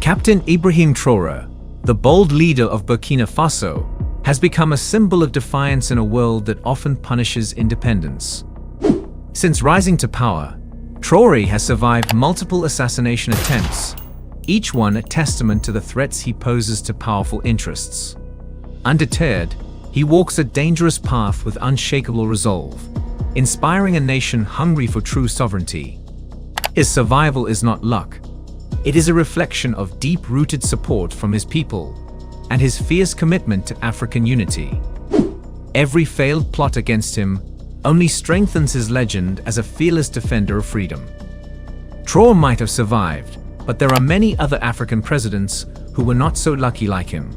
Captain Ibrahim Traore, the bold leader of Burkina Faso, has become a symbol of defiance in a world that often punishes independence. Since rising to power, Traore has survived multiple assassination attempts, each one a testament to the threats he poses to powerful interests. Undeterred, he walks a dangerous path with unshakable resolve, inspiring a nation hungry for true sovereignty. His survival is not luck. It is a reflection of deep-rooted support from his people and his fierce commitment to African unity. Every failed plot against him only strengthens his legend as a fearless defender of freedom. Traore might have survived, but there are many other African presidents who were not so lucky like him.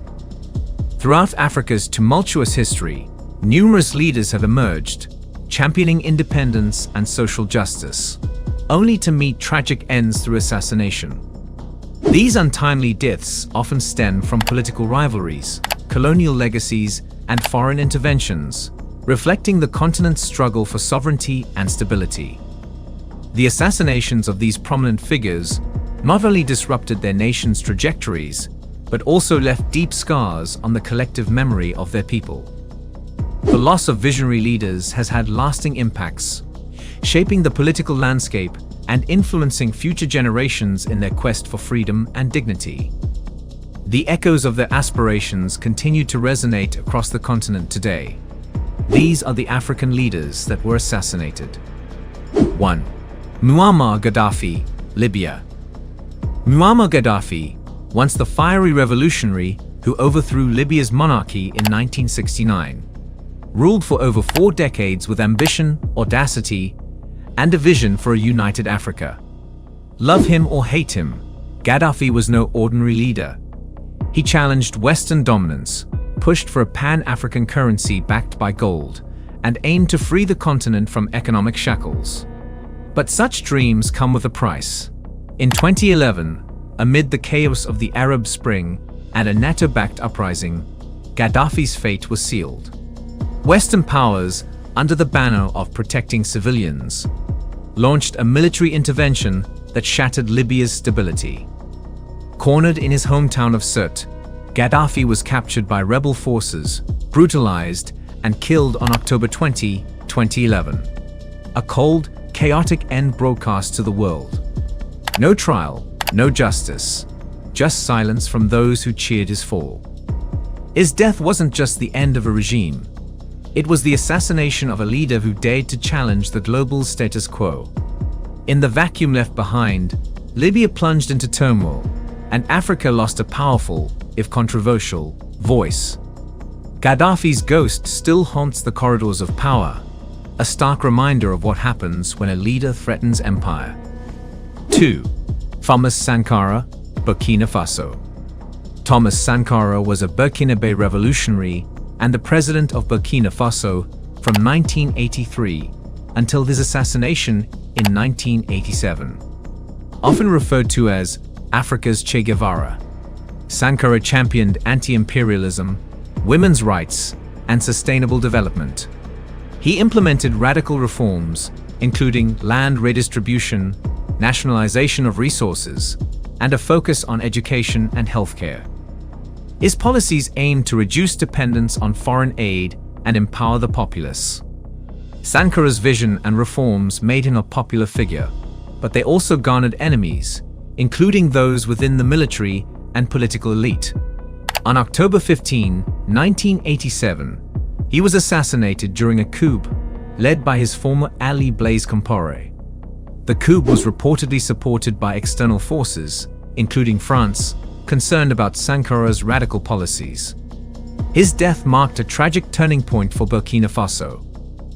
Throughout Africa's tumultuous history, numerous leaders have emerged, championing independence and social justice, only to meet tragic ends through assassination. These untimely deaths often stem from political rivalries, colonial legacies, and foreign interventions, reflecting the continent's struggle for sovereignty and stability. The assassinations of these prominent figures not only disrupted their nation's trajectories, but also left deep scars on the collective memory of their people. The loss of visionary leaders has had lasting impacts, shaping the political landscape and influencing future generations in their quest for freedom and dignity. The echoes of their aspirations continue to resonate across the continent today. These are the African leaders that were assassinated. 1. Muammar Gaddafi, Libya. Muammar Gaddafi, once the fiery revolutionary who overthrew Libya's monarchy in 1969, ruled for over 4 decades with ambition, audacity, and a vision for a united Africa. Love him or hate him, Gaddafi was no ordinary leader. He challenged Western dominance, pushed for a pan-African currency backed by gold, and aimed to free the continent from economic shackles. But such dreams come with a price. In 2011, amid the chaos of the Arab Spring and a NATO-backed uprising, Gaddafi's fate was sealed. Western powers, under the banner of protecting civilians, launched a military intervention that shattered Libya's stability. Cornered in his hometown of Sirte, Gaddafi was captured by rebel forces, brutalized, and killed on October 20, 2011. A cold, chaotic end broadcast to the world. No trial, no justice, just silence from those who cheered his fall. His death wasn't just the end of a regime. It was the assassination of a leader who dared to challenge the global status quo. In the vacuum left behind, Libya plunged into turmoil, and Africa lost a powerful, if controversial, voice. Gaddafi's ghost still haunts the corridors of power, a stark reminder of what happens when a leader threatens empire. 2. Thomas Sankara, Burkina Faso. Thomas Sankara was a Burkinabe revolutionary and the president of Burkina Faso from 1983 until his assassination in 1987. Often referred to as Africa's Che Guevara, Sankara championed anti-imperialism, women's rights, and sustainable development. He implemented radical reforms, including land redistribution, nationalization of resources, and a focus on education and healthcare. His policies aimed to reduce dependence on foreign aid and empower the populace. Sankara's vision and reforms made him a popular figure, but they also garnered enemies, including those within the military and political elite. On October 15, 1987, he was assassinated during a coup led by his former ally Blaise Compaoré. The coup was reportedly supported by external forces, including France, concerned about Sankara's radical policies. His death marked a tragic turning point for Burkina Faso,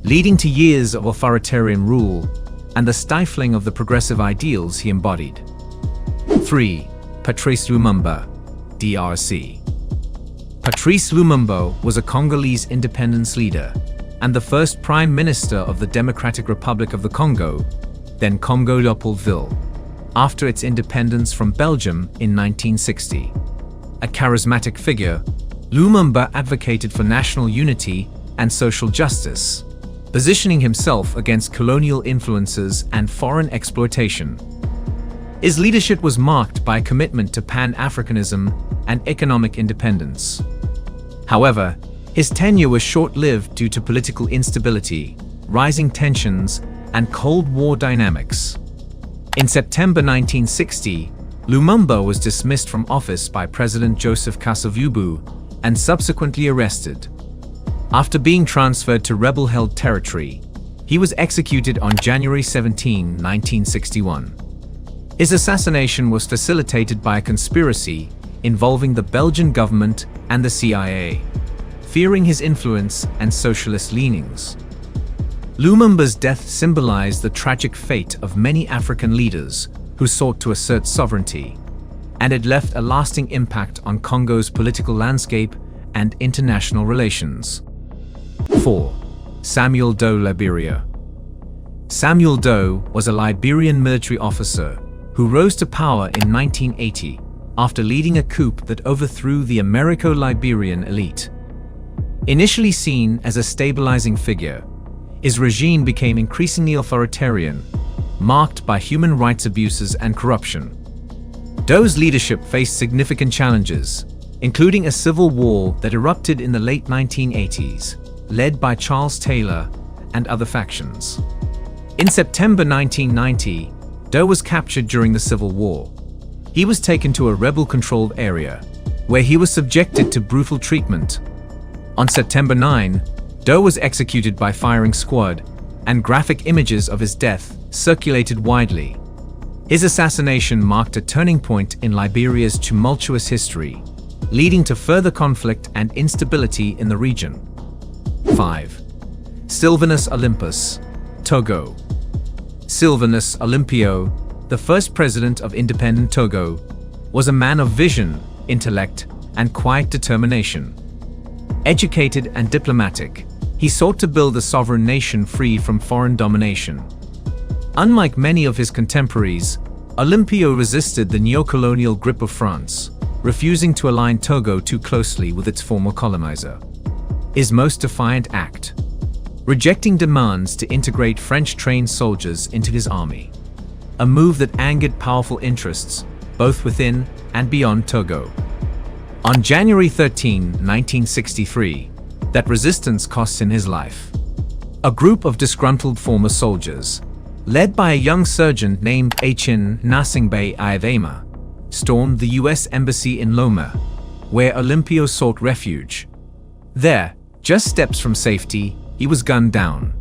leading to years of authoritarian rule and the stifling of the progressive ideals he embodied. 3. Patrice Lumumba, DRC. Patrice Lumumba was a Congolese independence leader and the first Prime Minister of the Democratic Republic of the Congo, then Congo-Leopoldville, after its independence from Belgium in 1960. A charismatic figure, Lumumba advocated for national unity and social justice, positioning himself against colonial influences and foreign exploitation. His leadership was marked by a commitment to Pan-Africanism and economic independence. However, his tenure was short-lived due to political instability, rising tensions, and Cold War dynamics. In September 1960, Lumumba was dismissed from office by President Joseph Kasavubu and subsequently arrested. After being transferred to rebel-held territory, he was executed on January 17, 1961. His assassination was facilitated by a conspiracy involving the Belgian government and the CIA, fearing his influence and socialist leanings. Lumumba's death symbolized the tragic fate of many African leaders who sought to assert sovereignty, and it left a lasting impact on Congo's political landscape and international relations. 4. Samuel Doe, Liberia. Samuel Doe was a Liberian military officer who rose to power in 1980 after leading a coup that overthrew the Americo-Liberian elite. Initially seen as a stabilizing figure, his regime became increasingly authoritarian, marked by human rights abuses and corruption. Doe's leadership faced significant challenges, including a civil war that erupted in the late 1980s, led by Charles Taylor and other factions. In September 1990, Doe was captured during the Civil War. He was taken to a rebel-controlled area, where he was subjected to brutal treatment. On September 9, Doe was executed by firing squad, and graphic images of his death circulated widely. His assassination marked a turning point in Liberia's tumultuous history, leading to further conflict and instability in the region. 5. Sylvanus Olympus, Togo. Sylvanus Olympio, the first president of independent Togo, was a man of vision, intellect, and quiet determination. Educated and diplomatic, he sought to build a sovereign nation free from foreign domination. Unlike many of his contemporaries, Olympio resisted the neocolonial grip of France, refusing to align Togo too closely with its former colonizer. His most defiant act: rejecting demands to integrate French-trained soldiers into his army, a move that angered powerful interests both within and beyond Togo. On January 13, 1963, that resistance cost him his life. A group of disgruntled former soldiers, led by a young surgeon named Etienne Nasingbe Ayavema, stormed the US Embassy in Loma, where Olympio sought refuge. There, just steps from safety, he was gunned down,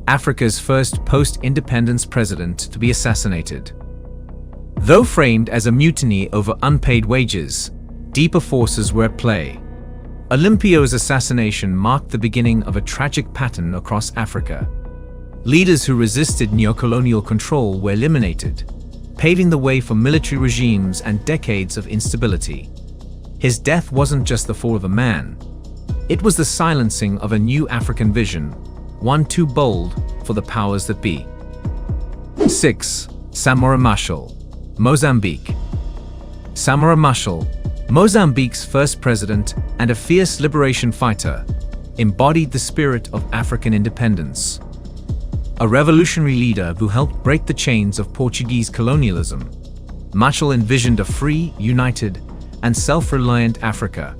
Africa's first post-independence president to be assassinated. Though framed as a mutiny over unpaid wages, deeper forces were at play. Olympio's assassination marked the beginning of a tragic pattern across Africa. Leaders who resisted neocolonial control were eliminated, paving the way for military regimes and decades of instability. His death wasn't just the fall of a man. It was the silencing of a new African vision, one too bold for the powers that be. 6. Samora Machel, Mozambique. Samora Machel, Mozambique's first president and a fierce liberation fighter, embodied the spirit of African independence. A revolutionary leader who helped break the chains of Portuguese colonialism, Machel envisioned a free, united, and self-reliant Africa.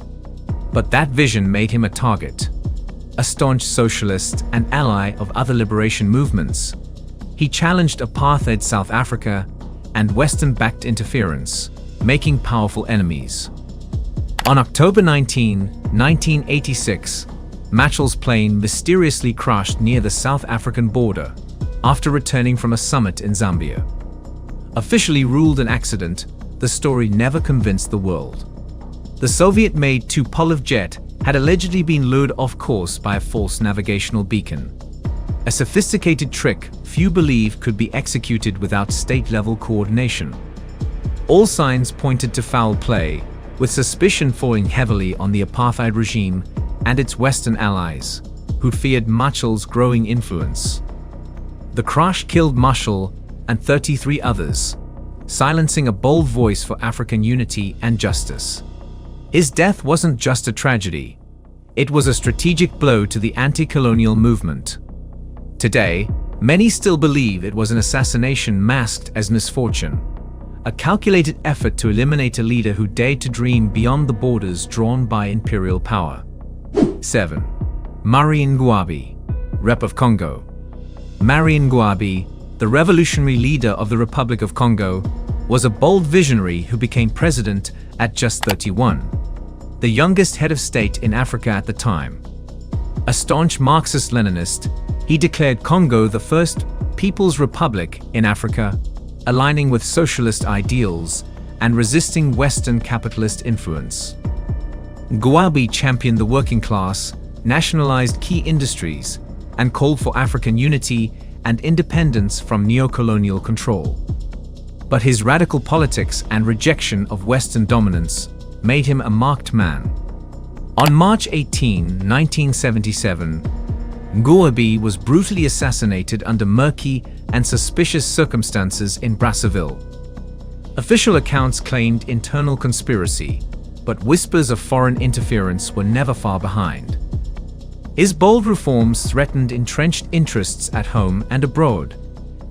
But that vision made him a target. A staunch socialist and ally of other liberation movements, he challenged apartheid South Africa and Western-backed interference, making powerful enemies. On October 19, 1986, Machel's plane mysteriously crashed near the South African border after returning from a summit in Zambia. Officially ruled an accident, the story never convinced the world. The Soviet-made Tupolev jet had allegedly been lured off course by a false navigational beacon. A sophisticated trick few believe could be executed without state-level coordination. All signs pointed to foul play, with suspicion falling heavily on the apartheid regime and its Western allies, who feared Machel's growing influence. The crash killed Machel and 33 others, silencing a bold voice for African unity and justice. His death wasn't just a tragedy. It was a strategic blow to the anti-colonial movement. Today, many still believe it was an assassination masked as misfortune, a calculated effort to eliminate a leader who dared to dream beyond the borders drawn by imperial power. 7. Marien Ngouabi, Rep of Congo. Marien Ngouabi, the revolutionary leader of the Republic of Congo, was a bold visionary who became president at just 31, the youngest head of state in Africa at the time. A staunch Marxist-Leninist, he declared Congo the first People's Republic in Africa, aligning with socialist ideals and resisting Western capitalist influence. Ngouabi championed the working class, nationalized key industries, and called for African unity and independence from neo-colonial control. But his radical politics and rejection of Western dominance made him a marked man. On March 18, 1977, Ngouabi was brutally assassinated under murky and suspicious circumstances in Brazzaville. Official accounts claimed internal conspiracy, but whispers of foreign interference were never far behind. His bold reforms threatened entrenched interests at home and abroad,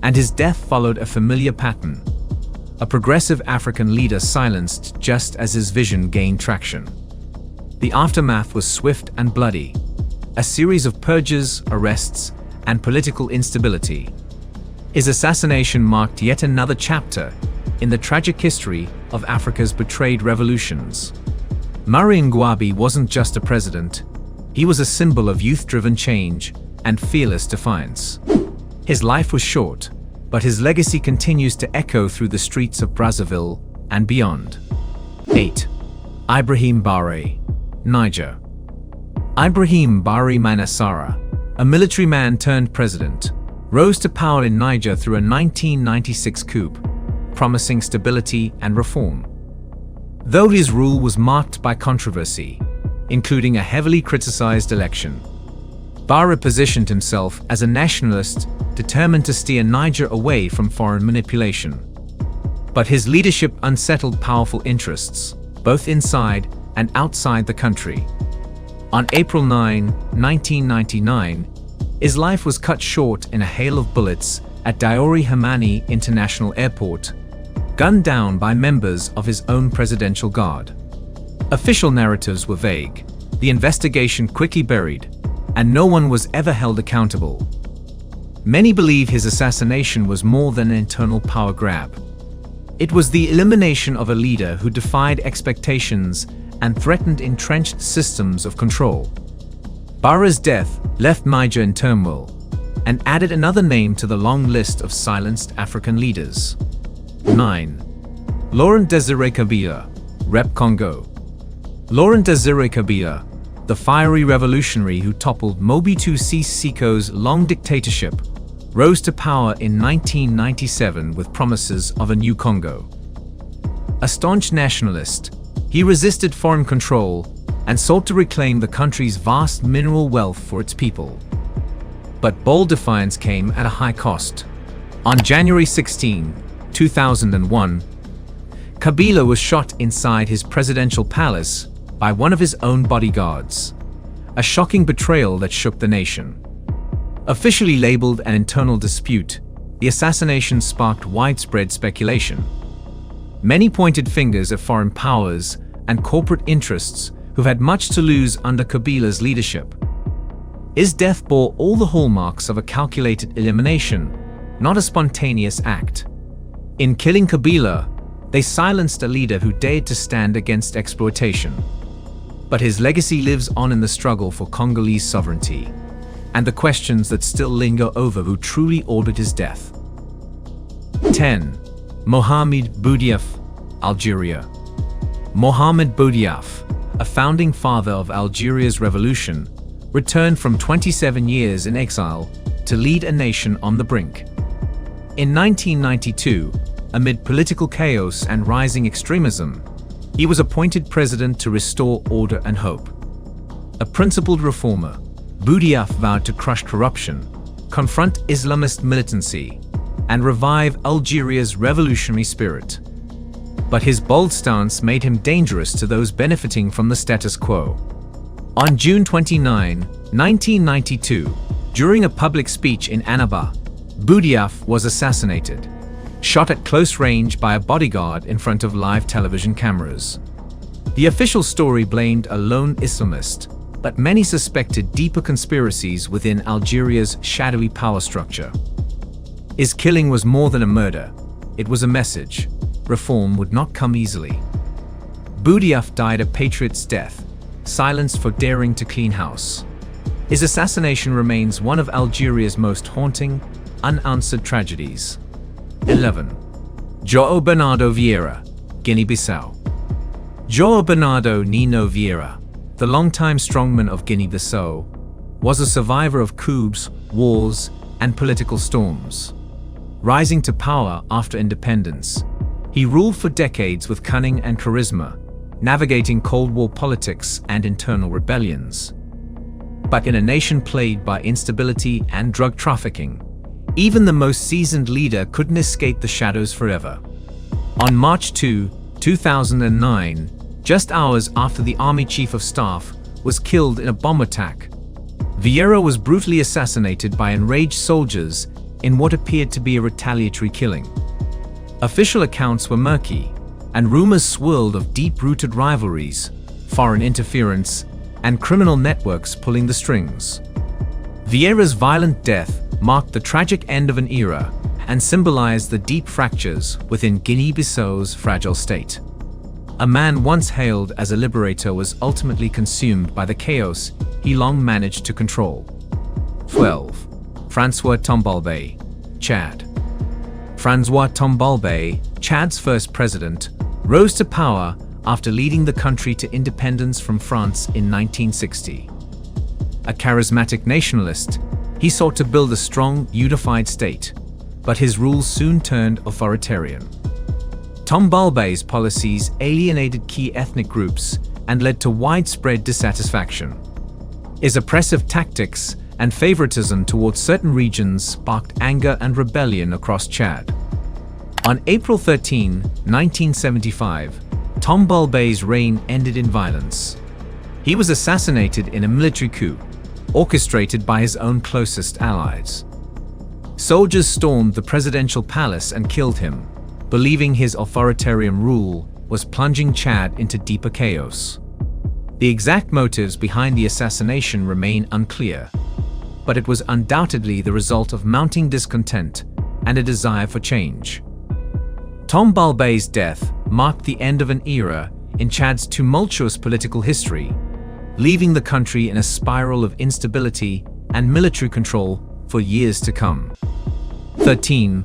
and his death followed a familiar pattern. A progressive African leader silenced just as his vision gained traction. The aftermath was swift and bloody, a series of purges, arrests, and political instability. His assassination marked yet another chapter in the tragic history of Africa's betrayed revolutions. Marien Ngouabi wasn't just a president, he was a symbol of youth-driven change and fearless defiance. His life was short, but his legacy continues to echo through the streets of Brazzaville and beyond. 8. Ibrahim Bare, Niger. Ibrahim Bare Manassara, a military man turned president, rose to power in Niger through a 1996 coup, promising stability and reform. Though his rule was marked by controversy, including a heavily criticized election, Bare positioned himself as a nationalist determined to steer Niger away from foreign manipulation. But his leadership unsettled powerful interests, both inside and outside the country. On April 9, 1999, his life was cut short in a hail of bullets at Diori Hamani International Airport, gunned down by members of his own presidential guard. Official narratives were vague, the investigation quickly buried, and no one was ever held accountable. Many believe his assassination was more than an internal power grab. It was the elimination of a leader who defied expectations and threatened entrenched systems of control. Bare's death left Niger in turmoil and added another name to the long list of silenced African leaders. 9. Laurent Kabila, Rep Congo. Laurent Kabila, the fiery revolutionary who toppled Mobutu Sese Seko's long dictatorship, rose to power in 1997 with promises of a new Congo. A staunch nationalist, he resisted foreign control and sought to reclaim the country's vast mineral wealth for its people. But bold defiance came at a high cost. On January 16, 2001, Kabila was shot inside his presidential palace by one of his own bodyguards, a shocking betrayal that shook the nation. Officially labeled an internal dispute, the assassination sparked widespread speculation. Many pointed fingers at foreign powers and corporate interests who've had much to lose under Kabila's leadership. His death bore all the hallmarks of a calculated elimination, not a spontaneous act. In killing Kabila, they silenced a leader who dared to stand against exploitation. But his legacy lives on in the struggle for Congolese sovereignty, and the questions that still linger over who truly ordered his death. 10. Mohamed Boudiaf, Algeria. Mohamed Boudiaf, a founding father of Algeria's revolution, returned from 27 years in exile to lead a nation on the brink. In 1992, amid political chaos and rising extremism, he was appointed president to restore order and hope. A principled reformer, Boudiaf vowed to crush corruption, confront Islamist militancy, and revive Algeria's revolutionary spirit. But his bold stance made him dangerous to those benefiting from the status quo. On June 29, 1992, during a public speech in Annaba, Boudiaf was assassinated. shot at close range by a bodyguard in front of live television cameras. The official story blamed a lone Islamist, but many suspected deeper conspiracies within Algeria's shadowy power structure. His killing was more than a murder. It was a message. Reform would not come easily. Boudiaf died a patriot's death, silenced for daring to clean house. His assassination remains one of Algeria's most haunting, unanswered tragedies. 11. Joao Bernardo Vieira, Guinea-Bissau. Joao Bernardo Nino Vieira, the longtime strongman of Guinea-Bissau, was a survivor of coups, wars, and political storms. Rising to power after independence, he ruled for decades with cunning and charisma, navigating Cold War politics and internal rebellions. But in a nation plagued by instability and drug trafficking, even the most seasoned leader couldn't escape the shadows forever. On March 2, 2009, just hours after the Army Chief of Staff was killed in a bomb attack, Vieira was brutally assassinated by enraged soldiers in what appeared to be a retaliatory killing. Official accounts were murky, and rumors swirled of deep-rooted rivalries, foreign interference, and criminal networks pulling the strings. Vieira's violent death marked the tragic end of an era and symbolized the deep fractures within Guinea-Bissau's fragile state. A man once hailed as a liberator was ultimately consumed by the chaos he long managed to control. 12. Francois Tombalbaye, Chad. Francois Tombalbaye, Chad's first president, rose to power after leading the country to independence from France in 1960. A charismatic nationalist, he sought to build a strong, unified state, but his rule soon turned authoritarian. Tombalbaye's policies alienated key ethnic groups and led to widespread dissatisfaction. His oppressive tactics and favoritism towards certain regions sparked anger and rebellion across Chad. On April 13, 1975, Tombalbaye's reign ended in violence. He was assassinated in a military coup, orchestrated by his own closest allies. Soldiers stormed the presidential palace and killed him, believing his authoritarian rule was plunging Chad into deeper chaos. The exact motives behind the assassination remain unclear, but it was undoubtedly the result of mounting discontent and a desire for change. Tombalbaye's death marked the end of an era in Chad's tumultuous political history, leaving the country in a spiral of instability and military control for years to come. 13.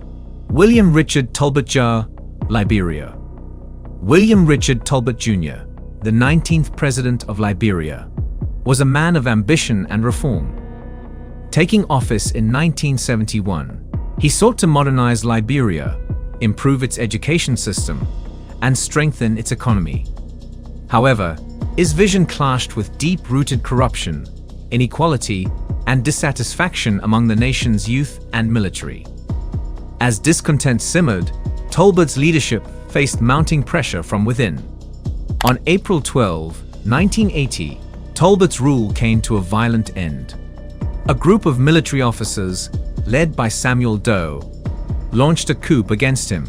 William Richard Tolbert Jr., Liberia. William Richard Tolbert Jr., the 19th president of Liberia, was a man of ambition and reform. Taking office in 1971, he sought to modernize Liberia, improve its education system, and strengthen its economy. However, his vision clashed with deep-rooted corruption, inequality, and dissatisfaction among the nation's youth and military. As discontent simmered, Tolbert's leadership faced mounting pressure from within. On April 12, 1980, Tolbert's rule came to a violent end. A group of military officers, led by Samuel Doe, launched a coup against him.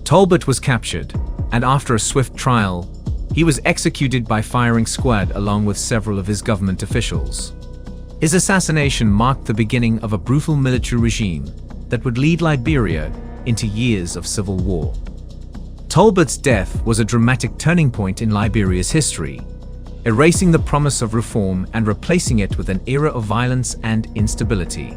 Tolbert was captured, and after a swift trial, he was executed by firing squad along with several of his government officials. His assassination marked the beginning of a brutal military regime that would lead Liberia into years of civil war. Tolbert's death was a dramatic turning point in Liberia's history, erasing the promise of reform and replacing it with an era of violence and instability.